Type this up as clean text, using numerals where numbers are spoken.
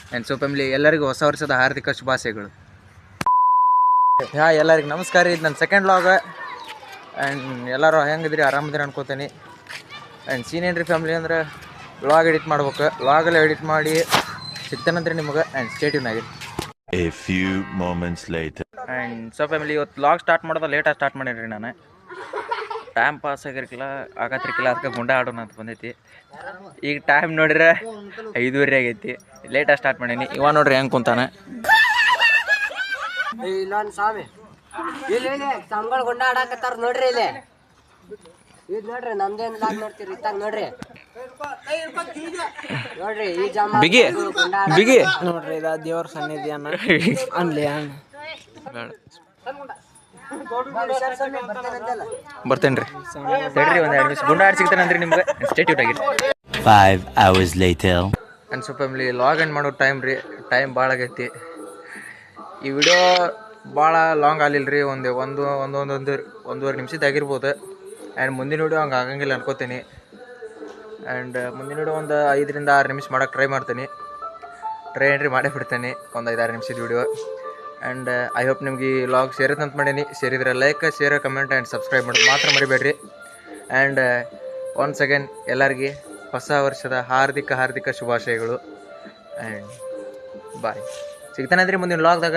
And so family ಎಲ್ಲರಿಗೂ ಹೊಸ ವರ್ಷದ ಹಾರ್ದಿಕ ಶುಭಾಶಯಗಳು. ಎಲ್ಲರಿಗೂ ನಮಸ್ಕಾರ. ಇದು ನನ್ನ ಸೆಕೆಂಡ್ ವ್ಲಾಗ್. ಆ್ಯಂಡ್ ಎಲ್ಲರೂ ಹೆಂಗಿದ್ರಿ, ಆರಾಮದಿರಿ ಅನ್ಕೋತೀನಿ. ಆ್ಯಂಡ್ ಸೀನ್ ಏನ್ರಿ ಫ್ಯಾಮಿಲಿ ಅಂದ್ರೆ ವ್ಲಾಗ್ ಎಡಿಟ್ ಮಾಡ್ಬೇಕು. ವ್ಲಾಗೆಲ್ಲ ಎಡಿಟ್ ಮಾಡಿ ಸಿಗ್ತಾನಂತ್ರಿ ನಿಮಗೆ. ಆ್ಯಂಡ್ ಸ್ಟೇ ಟ್ಯೂನ್ ಆಗಿರಿ. A few moments later. And so family ಇವತ್ತು ವ್ಲಾಗ್ ಸ್ಟಾರ್ಟ್ ಮಾಡೋದು ಲೇಟಾಗಿ ಸ್ಟಾರ್ಟ್ ಮಾಡೀನಿ ನಾನು. ಟೈಮ್ ಪಾಸ್ ಆಗಿರ್ಕಿಲ್ಲ ಆಗತ್ತಿರ್ಕಿಲ್ಲ, ಅದಕ್ಕೆ ಗುಂಡ ಆಡೋಣ ಅಂತ ಬಂದೈತಿ. ಈಗ ಟೈಮ್ ನೋಡ್ರೆ 5:30 ಆಗೈತಿ. ಲೇಟಾಗಿ ಸ್ಟಾರ್ಟ್ ಮಾಡೀನಿ. ಇವ ನೋಡ್ರಿ ಹೆಂಗೆ ಕುಂತಾನೆ. ಇಲ್ಲೊಂದು ಸ್ವಾಮಿ ಇಲ್ಲಿ ಸಂಗಳು ಗುಂಡ ಆಡಾಕತ್ತಾರ ನೋಡ್ರಿ. ಇಲ್ಲಿ ಇದು ನೋಡ್ರಿ, ನಮ್ದೇನ್ ಲಾಗ್ ನೋಡ್ತೀರಿ ಇತ್ತಾಗ ನೋಡ್ರಿ. ನೋಡ್ರಿ ಈ ಜಮ್ಮ ಬಿಗಿ ಬಿಗಿ ನೋಡ್ರಿ, ಇದ ದೇವ್ರ ಸನ್ನಿಧಿ ಅನ್ಲಿ ಬರ್ತೇನೆ ರೀ. ತಡ್ರಿ ಒಂದು 2 ನಿಮಿಷ ಗುಂಡ ಆಡಿ ಸಿಗ್ತಾನಂದ್ರಿ ನಿಮ್ಗೆ. ಸ್ಟೇಟ್ಯೂಟ್ ಆಗಿರಿ. 5 hours later. And so family log end ಮಾಡೋ ಟೈಮ್ ರೀ. ಟೈಮ್ ಭಾಳ ಆಗೈತಿ. ಈ ವಿಡಿಯೋ ಭಾಳ ಲಾಂಗ್ ಆಗಲಿಲ್ಲ ರೀ. ಒಂದೂವರೆ ನಿಮಿಷದಾಗಿರ್ಬೋದು. ಆ್ಯಂಡ್ ಮುಂದಿನ ವಿಡಿಯೋ ಹಂಗೆ ಆಗಂಗಿಲ್ಲ ಅನ್ಕೋತೀನಿ. ಆ್ಯಂಡ್ ಮುಂದಿನ ವಿಡಿಯೋ ಒಂದು 5 ರಿಂದ 6 ನಿಮಿಷ ಮಾಡೋಕ್ಕೆ ಟ್ರೈ ಮಾಡ್ತೀನಿ. ಟ್ರೈ ಎಂಟ್ರಿ ಮಾಡೇ ಬಿಡ್ತೇನೆ ಒಂದು 5-6 ನಿಮಿಷದ ವಿಡಿಯೋ. ಆ್ಯಂಡ್ ಐ ಹೋಪ್ ನಿಮ್ಗೆ ಈ ಲಾಗ್ ಸೇರುತ್ತೆ ಅಂತ ಮಾಡೀನಿ. ಸೇರಿದ್ರೆ like, share, comment and subscribe ಮಾಡೋದು ಮಾತ್ರ ಮರಿಬೇಡ್ರಿ. ಆ್ಯಂಡ್ ಒನ್ಸ್ ಅಗೇನ್ ಎಲ್ಲರಿಗೆ ಹೊಸ ವರ್ಷದ ಹಾರ್ದಿಕ ಶುಭಾಶಯಗಳು. And bye. ಸಿಗ್ತಾನೆ ಮುಂದಿನ ಲಾಗ್ದಾಗ.